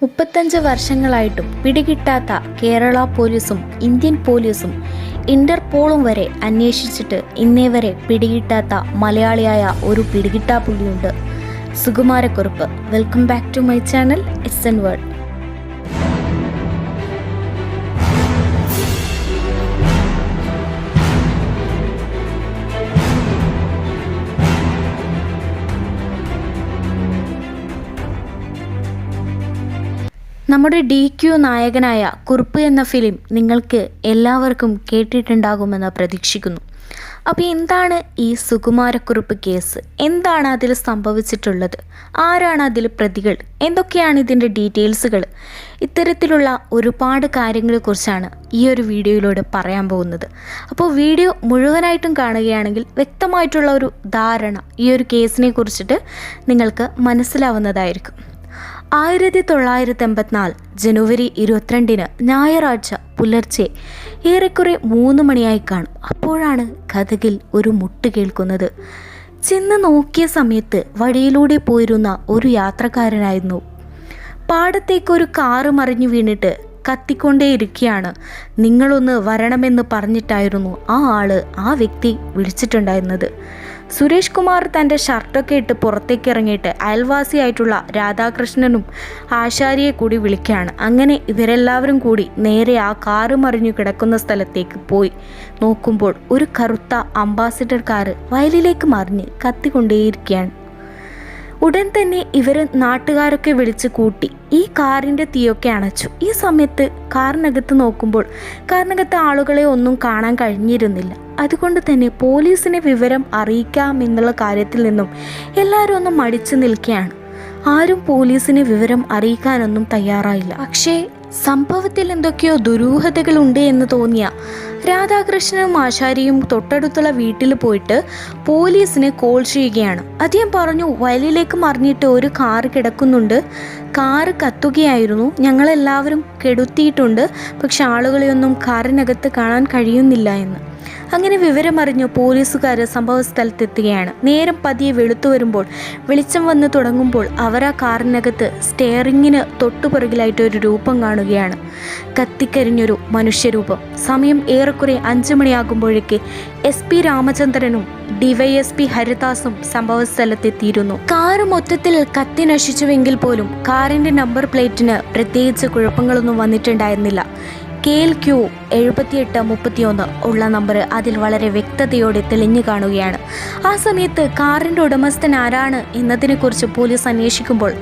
35 വർഷങ്ങളായിട്ടും പിടികിട്ടാത്ത കേരള പോലീസും ഇന്ത്യൻ പോലീസും ഇന്റർപോളും വരെ അന്വേഷിച്ചിട്ട് ഇന്നേ വരെ പിടികിട്ടാത്ത മലയാളിയായ ഒരു പിടികിട്ടാപ്പുള്ളിയുണ്ട്. Sukumara Kurup. Welcome back to my channel SN world. നമ്മുടെ DQ നായകനായ കുറുപ്പ് എന്ന ഫിലിം നിങ്ങൾക്ക് എല്ലാവർക്കും കേട്ടിട്ടുണ്ടാകുമെന്ന് പ്രതീക്ഷിക്കുന്നു. അപ്പോൾ എന്താണ് ഈ സുകുമാരക്കുറുപ്പ് കേസ്? എന്താണ് അതിൽ സംഭവിച്ചിട്ടുള്ളത്? ആരാണ് അതിൽ പ്രതികൾ? എന്തൊക്കെയാണ് ഇതിൻ്റെ ഡീറ്റെയിൽസുകൾ? ഇത്തരത്തിലുള്ള ഒരുപാട് കാര്യങ്ങളെക്കുറിച്ചാണ് ഈ ഒരു വീഡിയോയിലൂടെ പറയാൻ പോകുന്നത്. അപ്പോൾ വീഡിയോ മുഴുവനായിട്ടും കാണുകയാണെങ്കിൽ വ്യക്തമായിട്ടുള്ള ഒരു ധാരണ ഈ ഒരു കേസിനെ കുറിച്ചിട്ട് നിങ്ങൾക്ക് മനസ്സിലാവുന്നതായിരിക്കും. 1984 ജനുവരി 22 ഞായറാഴ്ച പുലർച്ചെ ഏറെക്കുറെ 3 മണിയായി കാണും. അപ്പോഴാണ് കഥകിൽ ഒരു മുട്ട് കേൾക്കുന്നത്. ചെന്ന് നോക്കിയ സമയത്ത് വഴിയിലൂടെ പോയിരുന്ന ഒരു യാത്രക്കാരനായിരുന്നു. പാടത്തേക്കൊരു കാറ് മറിഞ്ഞു വീണിട്ട് കത്തിക്കൊണ്ടേയിരിക്കുകയാണ്. നിങ്ങളൊന്ന് വരണമെന്ന് പറഞ്ഞിട്ടായിരുന്നു ആ വ്യക്തി വിളിച്ചിട്ടുണ്ടായിരുന്നത്. സുരേഷ് കുമാർ തൻ്റെ ഷർട്ടൊക്കെ ഇട്ട് പുറത്തേക്ക് ഇറങ്ങിയിട്ട് അയൽവാസിയായിട്ടുള്ള രാധാകൃഷ്ണനും ആശാരിയെ കൂടി വിളിക്കുകയാണ്. അങ്ങനെ ഇവരെല്ലാവരും കൂടി നേരെ ആ കാറ് മറിഞ്ഞു കിടക്കുന്ന സ്ഥലത്തേക്ക് പോയി നോക്കുമ്പോൾ ഒരു കറുത്ത അംബാസിഡർ കാറ് വയലിലേക്ക് മറിഞ്ഞ് കത്തിക്കൊണ്ടേയിരിക്കുകയാണ്. ഉടൻ തന്നെ ഇവർ നാട്ടുകാരൊക്കെ വിളിച്ച് കൂട്ടി ഈ കാറിൻ്റെ തീയൊക്കെ അണച്ചു. ഈ സമയത്ത് കാറിനകത്ത് നോക്കുമ്പോൾ കാറിനകത്ത് ആളുകളെ ഒന്നും കാണാൻ കഴിഞ്ഞിരുന്നില്ല. അതുകൊണ്ട് തന്നെ പോലീസിനെ വിവരം അറിയിക്കാം എന്നുള്ള കാര്യത്തിൽ നിന്നും എല്ലാവരും ഒന്നും മടിച്ചു നിൽക്കുകയാണ്. ആരും പോലീസിനെ വിവരം അറിയിക്കാനൊന്നും തയ്യാറായില്ല. പക്ഷേ സംഭവത്തിൽ എന്തൊക്കെയോ ദുരൂഹതകളുണ്ട് എന്ന് തോന്നിയ രാധാകൃഷ്ണനും ആശാരിയും തൊട്ടടുത്തുള്ള വീട്ടിൽ പോയിട്ട് പോലീസിന് കോൾ ചെയ്യുകയാണ്. അദ്ദേഹം പറഞ്ഞു, വയലിലേക്ക് മറിഞ്ഞിട്ട് ഒരു കാറ് കിടക്കുന്നുണ്ട്, കാറ് കത്തുകയായിരുന്നു, ഞങ്ങളെല്ലാവരും കെടുത്തിയിട്ടുണ്ട്, പക്ഷെ ആളുകളെയൊന്നും കാറിനകത്ത് കാണാൻ കഴിയുന്നില്ല എന്ന്. അങ്ങനെ വിവരമറിഞ്ഞ് പോലീസുകാർ സംഭവ സ്ഥലത്തെത്തുകയാണ്. നേരം പതിയെ വെളുത്തു വരുമ്പോൾ വെളിച്ചം വന്ന് തുടങ്ങുമ്പോൾ അവർ ആ കാറിനകത്ത് സ്റ്റെയറിങ്ങിന് തൊട്ടുപിറകിലായിട്ട് ഒരു രൂപം കാണുകയാണ്. കത്തിക്കരിഞ്ഞൊരു മനുഷ്യരൂപം. സമയം ഏറെക്കുറെ 5 മണിയാകുമ്പോഴേക്ക് SP രാമചന്ദ്രനും DYSP ഹരിദാസും സംഭവ സ്ഥലത്തെത്തിയിരുന്നു. കാറ് മൊത്തത്തിൽ കത്തി നശിച്ചുവെങ്കിൽ പോലും കാറിൻ്റെ നമ്പർ പ്ലേറ്റിന് പ്രത്യേകിച്ച് കുഴപ്പങ്ങളൊന്നും വന്നിട്ടുണ്ടായിരുന്നില്ല. KLQ 7831 ഉള്ള നമ്പർ അതിൽ വളരെ വ്യക്തതയോടെ തെളിഞ്ഞു കാണുകയാണ്. ആ സമയത്ത് കാറിൻ്റെ ഉടമസ്ഥൻ ആരാണ് എന്നതിനെക്കുറിച്ച് പോലീസ് അന്വേഷിക്കുമ്പോൾ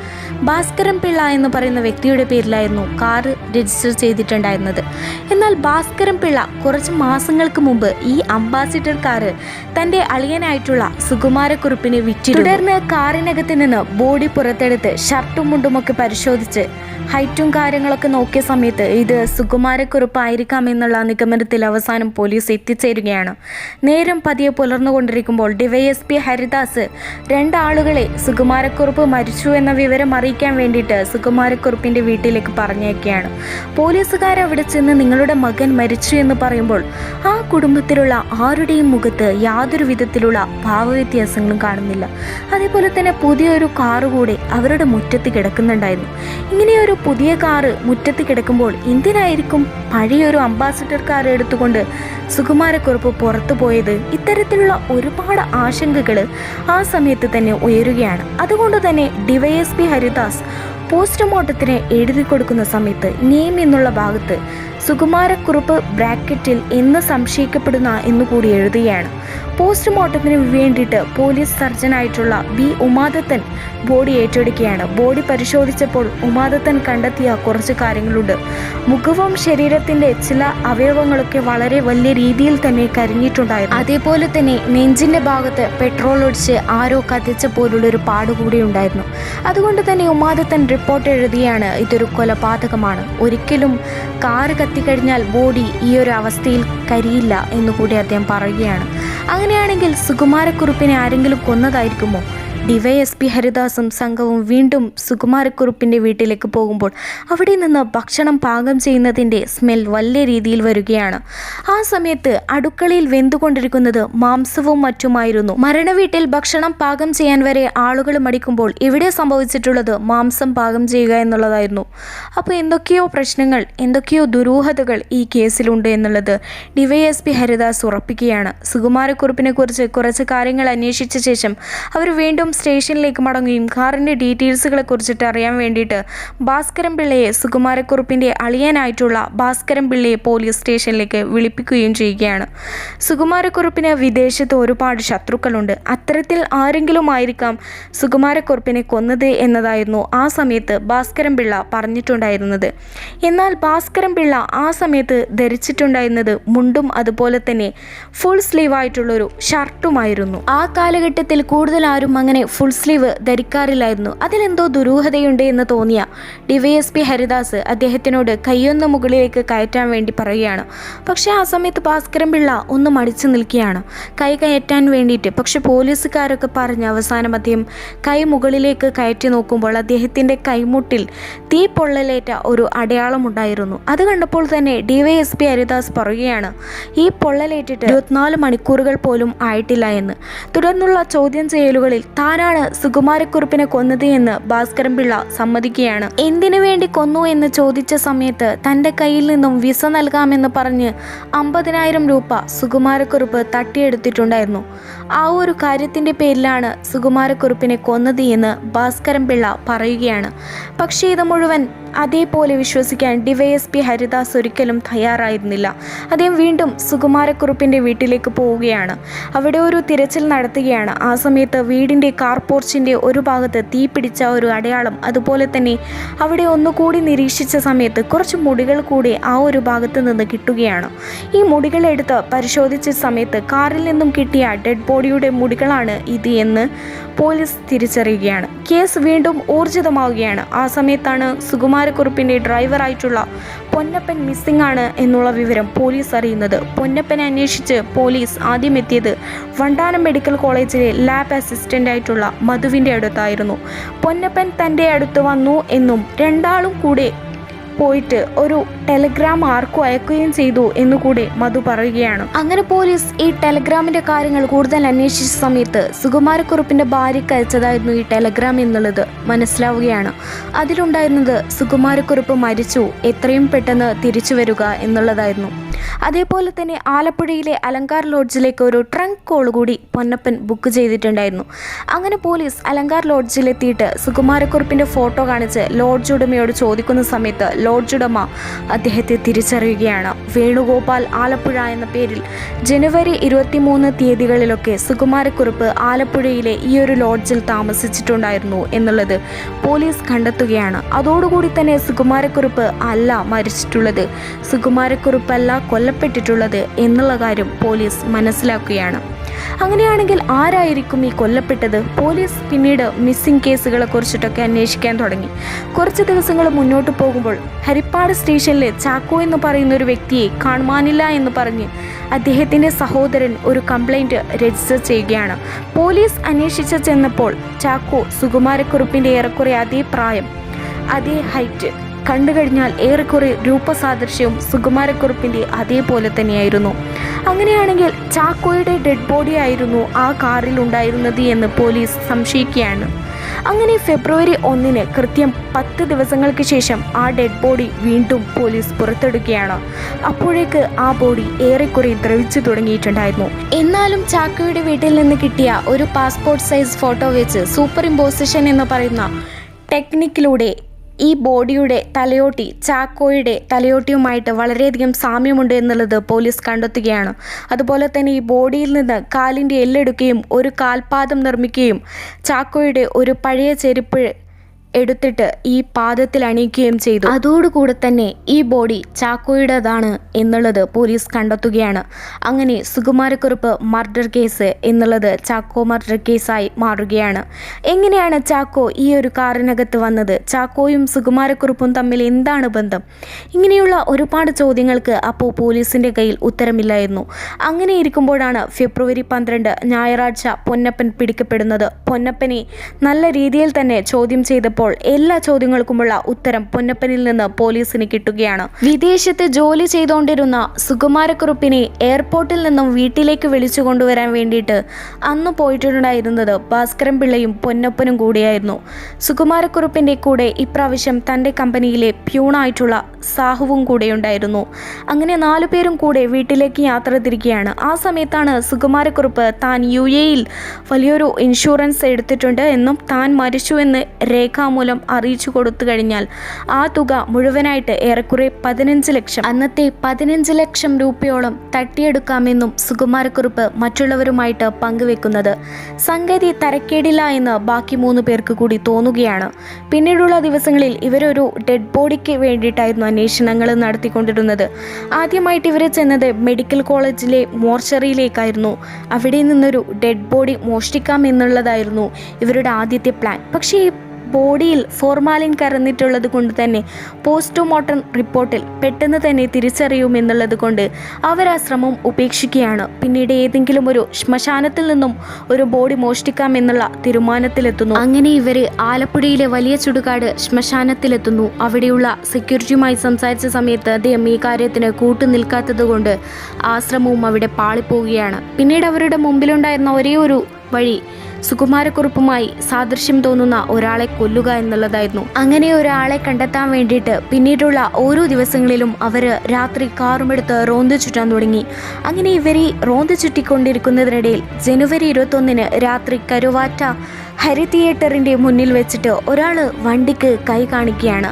ഭാസ്കരൻ പിള്ള എന്ന് പറയുന്ന വ്യക്തിയുടെ പേരിലായിരുന്നു കാറ് രജിസ്റ്റർ ചെയ്തിട്ടുണ്ടായിരുന്നത്. എന്നാൽ ഭാസ്കരൻ പിള്ള കുറച്ച് മാസങ്ങൾക്ക് മുമ്പ് ഈ അംബാസിഡർ കാറ് തൻ്റെ അളിയനായിട്ടുള്ള സുകുമാരക്കുറുപ്പിനെ വിറ്റിരുന്നു. തുടർന്ന് കാറിനകത്ത് നിന്ന് ബോഡി പുറത്തെടുത്ത് ഷർട്ടും മുണ്ടുമൊക്കെ പരിശോധിച്ച് ഹൈറ്റും കാര്യങ്ങളൊക്കെ നോക്കിയ സമയത്ത് ഇത് സുകുമാരക്കുറുപ്പ് ആയിരിക്കാം എന്നുള്ള നിഗമനത്തിൽ അവസാനം പോലീസ് എത്തിച്ചേരുകയാണ്. നേരം പതിയെ പുലർന്നുകൊണ്ടിരിക്കുമ്പോൾ DYSP ഹരിദാസ് 2 ആളുകളെ സുകുമാരക്കുറുപ്പ് മരിച്ചു എന്ന വിവരം അറിയിക്കാൻ വേണ്ടിയിട്ട് സുകുമാരക്കുറുപ്പിൻ്റെ വീട്ടിലേക്ക് പറഞ്ഞേക്കുകയാണ്. പോലീസുകാരവിടെ ചെന്ന് നിങ്ങളുടെ മകൻ മരിച്ചു എന്ന് പറയുമ്പോൾ ആ കുടുംബത്തിലുള്ള ആരുടെയും മുഖത്ത് യാതൊരു വിധത്തിലുള്ള ഭാവവ്യത്യാസങ്ങളും കാണുന്നില്ല. അതേപോലെ തന്നെ പുതിയൊരു കാറ് കൂടെ അവരുടെ മുറ്റത്ത് കിടക്കുന്നുണ്ടായിരുന്നു. ഇങ്ങനെയൊരു പുതിയ കാറ് മുറ്റത്ത് കിടക്കുമ്പോൾ എന്തിനായിരിക്കും പഴയൊരു അംബാസിഡർ കാർ എടുത്തുകൊണ്ട് സുകുമാരക്കുറുപ്പ് പുറത്തു പോയത്? ഇത്തരത്തിലുള്ള ഒരുപാട് ആശങ്കകൾ ആ സമയത്ത് തന്നെ ഉയരുകയാണ്. അതുകൊണ്ട് തന്നെ DYSP ഹരിദാസ് പോസ്റ്റ്മോർട്ടത്തിന് എഴുതി കൊടുക്കുന്ന സമയത്ത് നെയിം എന്നുള്ള ഭാഗത്ത് സുകുമാരക്കുറുപ്പ് ബ്രാക്കറ്റിൽ എന്ന് സംശയിക്കപ്പെടുന്ന എന്നുകൂടി എഴുതുകയാണ്. പോസ്റ്റ്മോർട്ടത്തിന് വേണ്ടിയിട്ട് പോലീസ് സർജനായിട്ടുള്ള B ഉമാദത്തൻ ബോഡി ഏറ്റെടുക്കുകയാണ്. ബോഡി പരിശോധിച്ചപ്പോൾ ഉമാദത്തൻ കണ്ടെത്തിയ കുറച്ച് കാര്യങ്ങളുണ്ട്. മുഖവും ശരീരത്തിൻ്റെ ചില അവയവങ്ങളൊക്കെ വളരെ വലിയ രീതിയിൽ തന്നെ കരിഞ്ഞിട്ടുണ്ടായിരുന്നു. അതേപോലെ തന്നെ നെഞ്ചിൻ്റെ ഭാഗത്ത് പെട്രോൾ ഒഴിച്ച് ആരോ കത്തിച്ച പോലുള്ളൊരു പാടുകൂടി ഉണ്ടായിരുന്നു. അതുകൊണ്ട് തന്നെ ഉമാദത്തൻ റിപ്പോർട്ട് എഴുതിയാണ് ഇതൊരു കൊലപാതകമാണ്, ഒരിക്കലും കാറ് കത്തിക്കഴിഞ്ഞാൽ ബോഡി ഈ ഒരു അവസ്ഥയിൽ കരിയില്ല എന്നുകൂടി അദ്ദേഹം പറയുകയാണ്. അങ്ങനെയാണെങ്കിൽ സുകുമാരക്കുറുപ്പിനെ ആരെങ്കിലും കൊന്നതായിരിക്കുമോ? ഡിവൈഎസ്പി ഹരിദാസും സംഘവും വീണ്ടും സുകുമാരക്കുറുപ്പിൻ്റെ വീട്ടിലേക്ക് പോകുമ്പോൾ അവിടെ നിന്ന് ഭക്ഷണം പാകം ചെയ്യുന്നതിൻ്റെ സ്മെൽ വലിയ രീതിയിൽ വരികയാണ്. ആ സമയത്ത് അടുക്കളയിൽ വെന്തുകൊണ്ടിരിക്കുന്നത് മാംസവും മറ്റുമായിരുന്നു. മരണവീട്ടിൽ ഭക്ഷണം പാകം ചെയ്യാൻ വരെ ആളുകൾ മടിക്കുമ്പോൾ ഇവിടെ സംഭവിച്ചിട്ടുള്ളത് മാംസം പാകം ചെയ്യുക എന്നുള്ളതായിരുന്നു. അപ്പോൾ എന്തൊക്കെയോ പ്രശ്നങ്ങൾ, എന്തൊക്കെയോ ദുരൂഹതകൾ ഈ കേസിലുണ്ട് എന്നുള്ളത് ഡിവൈഎസ്പി ഹരിദാസ് ഉറപ്പിക്കുകയാണ്. സുകുമാരക്കുറുപ്പിനെ കുറിച്ച് കുറച്ച് കാര്യങ്ങൾ അന്വേഷിച്ച ശേഷം അവർ വീണ്ടും സ്റ്റേഷനിലേക്ക് മടങ്ങുകയും കാറിൻ്റെ ഡീറ്റെയിൽസുകളെ കുറിച്ചിട്ട് അറിയാൻ വേണ്ടിയിട്ട് ഭാസ്കരൻ പിള്ളയെ, സുകുമാരക്കുറുപ്പിൻ്റെ അളിയനായിട്ടുള്ള ഭാസ്കരൻ പിള്ളയെ പോലീസ് സ്റ്റേഷനിലേക്ക് വിളിപ്പിക്കുകയും ചെയ്യുകയാണ്. സുകുമാരക്കുറുപ്പിന് വിദേശത്ത് ഒരുപാട് ശത്രുക്കളുണ്ട്. അത്തരത്തിൽ ആരെങ്കിലും ആയിരിക്കാം സുകുമാരക്കുറുപ്പിനെ കൊന്നത് എന്നതായിരുന്നു ആ സമയത്ത് ഭാസ്കരൻ പിള്ള പറഞ്ഞിട്ടുണ്ടായിരുന്നത്. എന്നാൽ ഭാസ്കരൻ പിള്ള ആ സമയത്ത് ധരിച്ചിട്ടുണ്ടായിരുന്നത് മുണ്ടും അതുപോലെ തന്നെ ഫുൾ സ്ലീവ് ആയിട്ടുള്ളൊരു ഷർട്ടുമായിരുന്നു. ആ കാലഘട്ടത്തിൽ കൂടുതൽ ആരും അങ്ങനെ ഫുൾ സ്ലീവ് ധരിക്കാറില്ലായിരുന്നു. അതിലെന്തോ ദുരൂഹതയുണ്ട് എന്ന് തോന്നിയ ഡിവൈഎസ്പി ഹരിദാസ് അദ്ദേഹത്തിനോട് കൈയൊന്ന് മുകളിലേക്ക് കയറ്റാൻ വേണ്ടി പറയുകയാണ്. പക്ഷേ ആ സമയത്ത് ഭാസ്കരൻ പിള്ള ഒന്ന് മടിച്ചു നിൽക്കുകയാണ് കൈ കയറ്റാൻ വേണ്ടിയിട്ട്. പക്ഷെ പോലീസുകാരൊക്കെ പറഞ്ഞ് അവസാനം അദ്ദേഹം കൈ മുകളിലേക്ക് കയറ്റി നോക്കുമ്പോൾ അദ്ദേഹത്തിൻ്റെ കൈമുട്ടിൽ തീ പൊള്ളലേറ്റ ഒരു അടയാളമുണ്ടായിരുന്നു. അത് കണ്ടപ്പോൾ തന്നെ ഡിവൈഎസ്പി ഹരിദാസ് പറയുകയാണ് ഈ പൊള്ളലേറ്റിട്ട് 24 മണിക്കൂറുകൾ പോലും ആയിട്ടില്ല എന്ന്. തുടർന്നുള്ള ചോദ്യം ചെയ്യലുകളിൽ താനാണ് സുകുമാരക്കുറുപ്പിനെ കൊന്നത് എന്ന് ഭാസ്കരൻ പിള്ള സമ്മതിക്കുകയാണ്. എന്തിനു വേണ്ടി കൊന്നു എന്ന് ചോദിച്ച സമയത്ത് തൻ്റെ കയ്യിൽ നിന്നും വിസ നൽകാമെന്ന് പറഞ്ഞ് 50,000 രൂപ സുകുമാരക്കുറുപ്പ് തട്ടിയെടുത്തിട്ടുണ്ടായിരുന്നു. ആ ഒരു കാര്യത്തിൻ്റെ പേരിലാണ് സുകുമാരക്കുറുപ്പിനെ കൊന്നത് എന്ന് ഭാസ്കരൻ പിള്ള പറയുകയാണ്. പക്ഷേ ഇത് മുഴുവൻ അതേപോലെ വിശ്വസിക്കാൻ ഡിവൈഎസ്പി ഹരിദാസ് ഒരിക്കലും തയ്യാറായിരുന്നില്ല. അദ്ദേഹം വീണ്ടും സുകുമാരക്കുറുപ്പിൻ്റെ വീട്ടിലേക്ക് പോവുകയാണ്. അവിടെ ഒരു തിരച്ചിൽ നടത്തുകയാണ്. ആ സമയത്ത് വീടിൻ്റെ കാർ പോർച്ചിൻ്റെ ഒരു ഭാഗത്ത് തീ പിടിച്ച ഒരു അടയാളം, അതുപോലെ തന്നെ അവിടെ ഒന്നുകൂടി നിരീക്ഷിച്ച സമയത്ത് കുറച്ച് മുടികൾ കൂടി ആ ഒരു ഭാഗത്ത് നിന്ന് കിട്ടുകയാണ്. ഈ മുടികളെടുത്ത് പരിശോധിച്ച സമയത്ത് കാറിൽ നിന്നും കിട്ടിയ ഡെഡ് ബോഡിയുടെ മുടികളാണ് ഇത് എന്ന് പോലീസ് തിരിച്ചറിയുകയാണ്. കേസ് വീണ്ടും ഊർജിതമാവുകയാണ്. ആ സമയത്താണ് സുകുമാരക്കുറുപ്പിൻ്റെ ഡ്രൈവറായിട്ടുള്ള പൊന്നപ്പൻ മിസ്സിംഗ് ആണ് എന്നുള്ള വിവരം പോലീസ് അറിയുന്നത്. പൊന്നപ്പനെ അന്വേഷിച്ച് പോലീസ് ആദ്യം എത്തിയത് വണ്ടാനം മെഡിക്കൽ കോളേജിലെ ലാബ് അസിസ്റ്റൻ്റ് ആയിട്ടുള്ള മധുവിൻ്റെ അടുത്തായിരുന്നു. പൊന്നപ്പൻ തൻ്റെ അടുത്ത് വന്നു എന്നും രണ്ടാളും കൂടെ പോയിട്ട് ഒരു ടെലഗ്രാം ആർക്കും അയക്കുകയും ചെയ്തു എന്നുകൂടെ മധു പറയുകയാണ്. അങ്ങനെ പോലീസ് ഈ ടെലഗ്രാമിൻ്റെ കാര്യങ്ങൾ കൂടുതൽ അന്വേഷിച്ച സമയത്ത് സുകുമാരക്കുറുപ്പിൻ്റെ ഭാര്യയ്ക്ക് അയച്ചതായിരുന്നു ഈ ടെലഗ്രാം എന്നുള്ളത് മനസ്സിലാവുകയാണ്. അതിലുണ്ടായിരുന്നത് സുകുമാരക്കുറുപ്പ് മരിച്ചു, എത്രയും പെട്ടെന്ന് തിരിച്ചു വരിക എന്നുള്ളതായിരുന്നു. അതേപോലെ തന്നെ ആലപ്പുഴയിലെ അലങ്കാർ ലോഡ്ജിലേക്ക് ഒരു ട്രങ്ക് കോൾ കൂടി പൊന്നപ്പൻ ബുക്ക് ചെയ്തിട്ടുണ്ടായിരുന്നു. അങ്ങനെ പോലീസ് അലങ്കാർ ലോഡ്ജിലെത്തിയിട്ട് സുകുമാരക്കുറുപ്പിൻ്റെ ഫോട്ടോ കാണിച്ച് ലോഡ്ജ് ഉടമയോട് ചോദിക്കുന്ന സമയത്ത് ലോഡ്ജ് ഉടമ അദ്ദേഹത്തെ തിരിച്ചറിയുകയാണ്. വേണുഗോപാൽ ആലപ്പുഴ എന്ന പേരിൽ ജനുവരി 23 തീയതികളിലൊക്കെ സുകുമാരക്കുറുപ്പ് ആലപ്പുഴയിലെ ഈ ഒരു ലോഡ്ജിൽ താമസിച്ചിട്ടുണ്ടായിരുന്നു എന്നുള്ളത് പോലീസ് കണ്ടെത്തുകയാണ്. അതോടുകൂടി തന്നെ സുകുമാരക്കുറുപ്പ് അല്ല മരിച്ചിട്ടുള്ളത്, സുകുമാരക്കുറുപ്പല്ല കൊല്ലപ്പെട്ടിട്ടുള്ളത് എന്നുള്ള കാര്യം പോലീസ് മനസ്സിലാക്കുകയാണ്. അങ്ങനെയാണെങ്കിൽ ആരായിരിക്കും ഈ കൊല്ലപ്പെട്ടത്? പോലീസ് പിന്നീട് മിസ്സിംഗ് കേസുകളെ കുറിച്ചിട്ടൊക്കെ അന്വേഷിക്കാൻ തുടങ്ങി. കുറച്ച് ദിവസങ്ങൾ മുന്നോട്ട് പോകുമ്പോൾ ഹരിപ്പാട് സ്റ്റേഷനിലെ ചാക്കോ എന്ന് പറയുന്ന ഒരു വ്യക്തിയെ കാണുവാനില്ല എന്ന് പറഞ്ഞ് അദ്ദേഹത്തിൻ്റെ സഹോദരൻ ഒരു കംപ്ലൈൻറ്റ് രജിസ്റ്റർ ചെയ്യുകയാണ്. പോലീസ് അന്വേഷിച്ച് ചെന്നപ്പോൾ ചാക്കോ സുകുമാരക്കുറുപ്പിൻ്റെ ഏറെക്കുറെ അതേ പ്രായം, അതേ ഹൈറ്റ്, കണ്ടു കഴിഞ്ഞാൽ ഏറെക്കുറെ രൂപസാദൃശ്യവും സുകുമാരക്കുറുപ്പിൻ്റെ അതേപോലെ തന്നെയായിരുന്നു. അങ്ങനെയാണെങ്കിൽ ചാക്കോയുടെ ഡെഡ് ബോഡി ആയിരുന്നു ആ കാറിൽ ഉണ്ടായിരുന്നത് എന്ന് പോലീസ് സംശയിക്കുകയാണ്. അങ്ങനെ ഫെബ്രുവരി 1 കൃത്യം 10 ദിവസങ്ങൾക്ക് ശേഷം ആ ഡെഡ് ബോഡി വീണ്ടും പോലീസ് പുറത്തെടുക്കുകയാണ്. അപ്പോഴേക്ക് ആ ബോഡി ഏറെക്കുറെ ദ്രവിച്ചു തുടങ്ങിയിട്ടുണ്ടായിരുന്നു. എന്നാലും ചാക്കോയുടെ വീട്ടിൽ നിന്ന് കിട്ടിയ ഒരു പാസ്പോർട്ട് സൈസ് ഫോട്ടോ വെച്ച് സൂപ്പർ ഇമ്പോസിഷൻ എന്ന് പറയുന്ന ടെക്നിക്കിലൂടെ ഈ ബോഡിയുടെ തലയോട്ടി ചാക്കോയുടെ തലയോട്ടിയുമായിട്ട് വളരെയധികം സാമ്യമുണ്ട് എന്നുള്ളത് പോലീസ് കണ്ടെത്തുകയാണ്. അതുപോലെ തന്നെ ഈ ബോഡിയിൽ നിന്ന് കാലിൻ്റെ എല്ലെടുക്കുകയും ഒരു കാൽപാദം നിർമ്മിക്കുകയും ചാക്കോയുടെ ഒരു പഴയ ചെരുപ്പ് എടുത്തിട്ട് ഈ പാദത്തിൽ അണിയിക്കുകയും ചെയ്തു. അതോടുകൂടെ തന്നെ ഈ ബോഡി ചാക്കോയുടേതാണ് എന്നുള്ളത് പോലീസ് കണ്ടെത്തുകയാണ്. അങ്ങനെ സുകുമാരക്കുറുപ്പ് മർഡർ കേസ് എന്നുള്ളത് ചാക്കോ മർഡർ കേസായി മാറുകയാണ്. എങ്ങനെയാണ് ചാക്കോ ഈ ഒരു കാറിനകത്ത് വന്നത്? ചാക്കോയും സുകുമാരക്കുറുപ്പും തമ്മിൽ എന്താണ് ബന്ധം? ഇങ്ങനെയുള്ള ഒരുപാട് ചോദ്യങ്ങൾക്ക് അപ്പോൾ പോലീസിൻ്റെ കയ്യിൽ ഉത്തരമില്ലായിരുന്നു. അങ്ങനെ ഇരിക്കുമ്പോഴാണ് ഫെബ്രുവരി 12 ഞായറാഴ്ച പൊന്നപ്പൻ പിടിക്കപ്പെടുന്നത്. പൊന്നപ്പനെ നല്ല രീതിയിൽ തന്നെ ചോദ്യം ചെയ്തപ്പോൾ എല്ലാ ചോദ്യങ്ങൾക്കുമുള്ള ഉത്തരം പൊന്നപ്പനിൽ നിന്ന് പോലീസിന് കിട്ടുകയാണ്. വിദേശത്ത് ജോലി ചെയ്തുകൊണ്ടിരുന്ന സുകുമാരക്കുറുപ്പിനെ എയർപോർട്ടിൽ നിന്നും വീട്ടിലേക്ക് വിളിച്ചു കൊണ്ടുവരാൻ വേണ്ടിയിട്ട് അന്ന് പോയിട്ടുണ്ടായിരുന്നത് ഭാസ്കരൻ പിള്ളയും പൊന്നപ്പനും കൂടിയായിരുന്നു. സുകുമാരക്കുറുപ്പിൻ്റെ കൂടെ ഇപ്രാവശ്യം തൻ്റെ കമ്പനിയിലെ പ്യൂണായിട്ടുള്ള സാഹുവും കൂടെ ഉണ്ടായിരുന്നു. അങ്ങനെ 4 പേരും കൂടെ വീട്ടിലേക്ക് യാത്ര തിരിക്കുകയാണ്. ആ സമയത്താണ് സുകുമാരക്കുറുപ്പ് താൻ UAE-യിൽ വലിയൊരു ഇൻഷുറൻസ് എടുത്തിട്ടുണ്ട് എന്നും താൻ മരിച്ചു എന്ന് രേഖാമൂലം അറിയിച്ചു കൊടുത്തു കഴിഞ്ഞാൽ ആ തുക മുഴുവനായിട്ട് ഏറെക്കുറെ 15 ലക്ഷം, അന്നത്തെ 15 ലക്ഷം രൂപയോളം തട്ടിയെടുക്കാമെന്നും സുകുമാരക്കുറുപ്പ് മറ്റുള്ളവരുമായിട്ട് പങ്കുവെക്കുന്നത്. സംഗതി തരക്കേടില്ല എന്ന് ബാക്കി 3 പേർക്ക് കൂടി തോന്നുകയാണ്. പിന്നീടുള്ള ദിവസങ്ങളിൽ ഇവരൊരു ഡെഡ് ബോഡിക്ക് വേണ്ടിയിട്ടായിരുന്നു അന്വേഷണങ്ങൾ നടത്തിക്കൊണ്ടിരുന്നത്. ആദ്യമായിട്ട് ഇവർ ചെന്നത് മെഡിക്കൽ കോളേജിലെ മോർച്ചറിയിലേക്കായിരുന്നു. അവിടെ നിന്നൊരു ഡെഡ് ബോഡി മോഷ്ടിക്കാം എന്നുള്ളതായിരുന്നു ഇവരുടെ ആദ്യത്തെ പ്ലാൻ. പക്ഷേ ഈ ബോഡിയിൽ ഫോർമാലിൻ കലർന്നിട്ടുള്ളത് കൊണ്ട് തന്നെ പോസ്റ്റ്മോർട്ടം റിപ്പോർട്ടിൽ പെട്ടെന്ന് തന്നെ തിരിച്ചറിയുമെന്നുള്ളത് കൊണ്ട് അവർ ആ ശ്രമം ഉപേക്ഷിക്കുകയാണ്. പിന്നീട് ഏതെങ്കിലും ഒരു ശ്മശാനത്തിൽ നിന്നും ഒരു ബോഡി മോഷ്ടിക്കാം എന്നുള്ള തീരുമാനത്തിലെത്തുന്നു. അങ്ങനെ ഇവർ ആലപ്പുഴയിലെ വലിയ ചുടുകാട് ശ്മശാനത്തിലെത്തുന്നു. അവിടെയുള്ള സെക്യൂരിറ്റിയുമായി സംസാരിച്ച സമയത്ത് അദ്ദേഹം ഈ കാര്യത്തിന് കൂട്ടുനിൽക്കാത്തത് കൊണ്ട് ആ ശ്രമവും അവിടെ പാളിപ്പോവുകയാണ്. പിന്നീട് അവരുടെ മുമ്പിലുണ്ടായിരുന്ന ഒരേ ഒരു വഴി സുകുമാരക്കുറുപ്പുമായി സാദൃശ്യം തോന്നുന്ന ഒരാളെ കൊല്ലുക എന്നുള്ളതായിരുന്നു. അങ്ങനെ ഒരാളെ കണ്ടെത്താൻ വേണ്ടിയിട്ട് പിന്നീടുള്ള ഓരോ ദിവസങ്ങളിലും അവർ രാത്രി കാറുമെടുത്ത് റോന്ത് ചുറ്റാൻ തുടങ്ങി. അങ്ങനെ ഇവർ റോന്ത് ചുറ്റിക്കൊണ്ടിരിക്കുന്നതിനിടയിൽ ജനുവരി 21 രാത്രി കരുവാറ്റ ഹരി തിയേറ്ററിന്റെ മുന്നിൽ വെച്ചിട്ട് ഒരാൾ വണ്ടിക്ക് കൈ കാണിക്കുകയാണ്,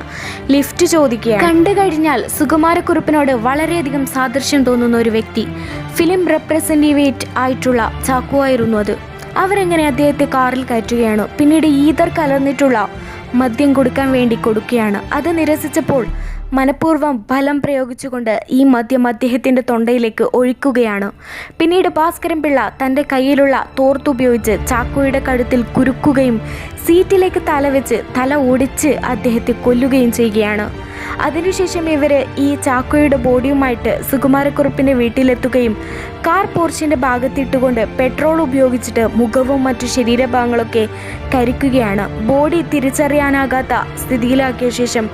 ലിഫ്റ്റ് ചോദിക്കുകയാണ്. കണ്ടു കഴിഞ്ഞാൽ സുകുമാരക്കുറുപ്പിനോട് വളരെയധികം സാദൃശ്യം തോന്നുന്ന ഒരു വ്യക്തി, ഫിലിം റെപ്രസെന്റേറ്റീവ് ആയിട്ടുള്ള ചാക്കോ ആയിരുന്നു അത്. അവരെങ്ങനെ അദ്ദേഹത്തെ കാറിൽ കയറ്റുകയാണ്. പിന്നീട് ഈതർ കലർന്നിട്ടുള്ള മദ്യം കൊടുക്കാൻ വേണ്ടി കൊടുക്കുകയാണ്. അത് നിരസിച്ചപ്പോൾ മനഃപൂർവ്വം ബലം പ്രയോഗിച്ചുകൊണ്ട് ഈ മദ്യം അദ്ദേഹത്തിൻ്റെ തൊണ്ടയിലേക്ക് ഒഴിക്കുകയാണ്. പിന്നീട് ഭാസ്കരൻ പിള്ള തൻ്റെ കയ്യിലുള്ള തോർത്തുപയോഗിച്ച് ചാക്കോയുടെ കഴുത്തിൽ കുരുക്കുകയും സീറ്റിലേക്ക് തലവെച്ച് തല ഒടിച്ച് അദ്ദേഹത്തെ കൊല്ലുകയും ചെയ്യുകയാണ്. അതിനുശേഷം ഇവർ ഈ ചാക്കോയുടെ ബോഡിയുമായിട്ട് സുകുമാരക്കുറുപ്പിൻ്റെ വീട്ടിലെത്തുകയും കാർ പോർച്ചിൻ്റെ ഭാഗത്തിട്ടുകൊണ്ട് പെട്രോൾ ഉപയോഗിച്ചിട്ട് മുഖവും മറ്റു ശരീരഭാഗങ്ങളൊക്കെ കരിക്കുകയാണ്. ബോഡി തിരിച്ചറിയാനാകാത്ത സ്ഥിതിയിലാക്കിയ ശേഷം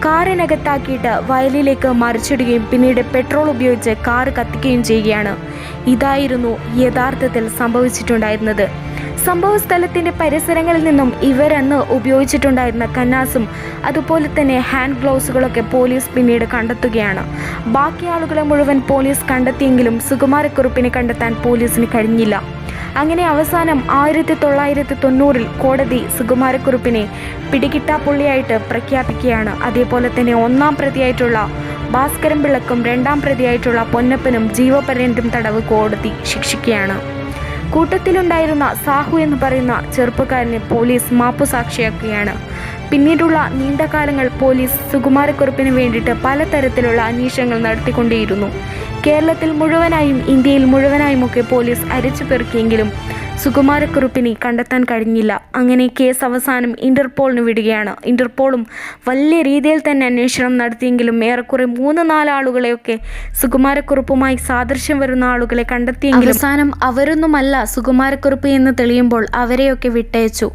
കാറിനകത്താക്കിയിട്ട് വയലിലേക്ക് മറിച്ചിടുകയും പിന്നീട് പെട്രോൾ ഉപയോഗിച്ച് കാർ കത്തിക്കുകയും ചെയ്യുകയാണ്. ഇതായിരുന്നു യഥാർത്ഥത്തിൽ സംഭവിച്ചിട്ടുണ്ടായിരുന്നത്. സംഭവ സ്ഥലത്തിൻ്റെ പരിസരങ്ങളിൽ നിന്നും ഇവരന്ന് ഉപയോഗിച്ചിട്ടുണ്ടായിരുന്ന കന്നാസും അതുപോലെ തന്നെ ഹാൻഡ് ഗ്ലൗസുകളൊക്കെ പോലീസ് പിന്നീട് കണ്ടെത്തുകയാണ്. ബാക്കി ആളുകളെ മുഴുവൻ പോലീസ് കണ്ടെത്തിയെങ്കിലും സുകുമാരക്കുറുപ്പിനെ കണ്ടെത്താൻ പോലീസിന് കഴിഞ്ഞില്ല. അങ്ങനെ അവസാനം 1990 കോടതി സുകുമാരക്കുറുപ്പിനെ പിടികിട്ടാപ്പുള്ളിയായിട്ട് പ്രഖ്യാപിക്കുകയാണ്. അതേപോലെ തന്നെ 1-ാം പ്രതിയായിട്ടുള്ള ഭാസ്കരൻ പിള്ളക്കും 2-ാം പ്രതിയായിട്ടുള്ള പൊന്നപ്പനും ജീവപര്യന്തം തടവ് കോടതി ശിക്ഷിക്കുകയാണ്. കൂട്ടത്തിലുണ്ടായിരുന്ന സാഹു എന്ന് പറയുന്ന ചെറുപ്പക്കാരനെ പോലീസ് മാപ്പുസാക്ഷിയാക്കുകയാണ്. പിന്നീടുള്ള നീണ്ട കാലങ്ങൾ പോലീസ് സുകുമാരക്കുറുപ്പിന് വേണ്ടിയിട്ട് പലതരത്തിലുള്ള അന്വേഷണങ്ങൾ നടത്തിക്കൊണ്ടേയിരുന്നു. കേരളത്തിൽ മുഴുവനായും ഇന്ത്യയിൽ മുഴുവനായുമൊക്കെ പോലീസ് അരിച്ചു പെറുക്കിയെങ്കിലും സുകുമാരക്കുറുപ്പിനെ കണ്ടെത്താൻ കഴിഞ്ഞില്ല. അങ്ങനെ കേസ് അവസാനം ഇന്റർപോളിന് വിടുകയാണ്. ഇന്റർപോളും വലിയ രീതിയിൽ തന്നെ അന്വേഷണം നടത്തിയെങ്കിലും ഏറെക്കുറെ 3-4 ആളുകളെയൊക്കെ സുകുമാരക്കുറുപ്പുമായി സാദൃശ്യം വരുന്ന ആളുകളെ കണ്ടെത്തിയെങ്കിലും അവസാനം അവരൊന്നുമല്ല സുകുമാരക്കുറുപ്പ് എന്ന് തെളിയുമ്പോൾ അവരെയൊക്കെ വിട്ടയച്ചു.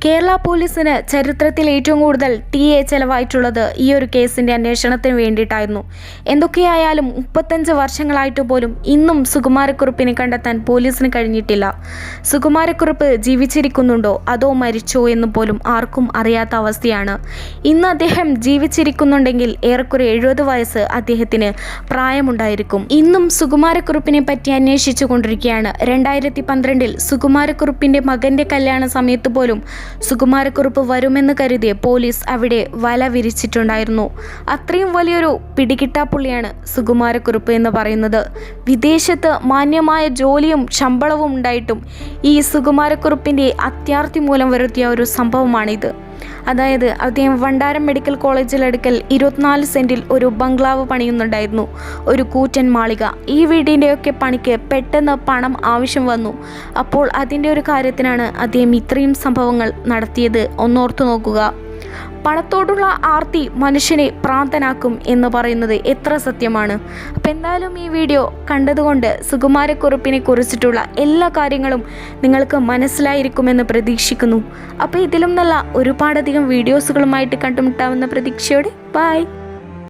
കേരള പോലീസിന് ചരിത്രത്തിൽ ഏറ്റവും കൂടുതൽ TA ചെലവായിട്ടുള്ളത് ഈ ഒരു കേസിൻ്റെ അന്വേഷണത്തിന് വേണ്ടിയിട്ടായിരുന്നു. എന്തൊക്കെയായാലും 35 വർഷങ്ങളായിട്ട് പോലും ഇന്നും സുകുമാരക്കുറുപ്പിനെ കണ്ടെത്താൻ പോലീസിന് കഴിഞ്ഞിട്ടില്ല. സുകുമാരക്കുറുപ്പ് ജീവിച്ചിരിക്കുന്നുണ്ടോ അതോ മരിച്ചോ എന്ന് പോലും ആർക്കും അറിയാത്ത അവസ്ഥയാണ്. ഇന്ന് അദ്ദേഹം ജീവിച്ചിരിക്കുന്നുണ്ടെങ്കിൽ ഏറെക്കുറെ 70 വയസ്സ് അദ്ദേഹത്തിന് പ്രായമുണ്ടായിരിക്കും. ഇന്നും സുകുമാരക്കുറുപ്പിനെ പറ്റി അന്വേഷിച്ചു കൊണ്ടിരിക്കുകയാണ്. 2012 സുകുമാരക്കുറുപ്പിൻ്റെ മകൻ്റെ കല്യാണ സമയത്ത് പോലും സുകുമാരക്കുറുപ്പ് വരുമെന്ന് കരുതിയ പോലീസ് അവിടെ വല വിരിച്ചിട്ടുണ്ടായിരുന്നു. അത്രയും വലിയൊരു പിടികിട്ടാപ്പുള്ളിയാണ് സുകുമാരക്കുറുപ്പ് എന്ന് പറയുന്നത്. വിദേശത്ത് മാന്യമായ ജോലിയും ശമ്പളവും ഉണ്ടായിട്ടും ഈ സുകുമാരക്കുറുപ്പിൻ്റെ അത്യാർത്തി മൂലം വരുത്തിയ ഒരു സംഭവമാണിത്. അതായത് അദ്ദേഹം വണ്ടാരം മെഡിക്കൽ കോളേജിലടുക്കൽ 24 സെൻറ്റിൽ ഒരു ബംഗ്ലാവ് പണിയുന്നുണ്ടായിരുന്നു, ഒരു കൂറ്റൻ മാളിക. ഈ വീടിൻ്റെയൊക്കെ പണിക്ക് പെട്ടെന്ന് പണം ആവശ്യം വന്നു. അപ്പോൾ അതിൻ്റെ ഒരു കാര്യത്തിനാണ് അദ്ദേഹം ഇത്രയും സംഭവങ്ങൾ നടത്തിയത്. ഒന്നോർത്തു നോക്കുക. പണത്തോടുള്ള ആർത്തി മനുഷ്യനെ ഭ്രാന്തനാക്കും എന്ന് പറയുന്നത് എത്ര സത്യമാണ്. അപ്പം എന്തായാലും ഈ വീഡിയോ കണ്ടതുകൊണ്ട് സുകുമാരക്കുറുപ്പിനെ കുറിച്ചിട്ടുള്ള എല്ലാ കാര്യങ്ങളും നിങ്ങൾക്ക് മനസ്സിലായിരിക്കുമെന്ന് പ്രതീക്ഷിക്കുന്നു. അപ്പോൾ ഇതിലും നല്ല ഒരുപാടധികം വീഡിയോസുകളുമായിട്ട് കണ്ടുമുട്ടാവുന്ന പ്രതീക്ഷയോടെ ബൈ.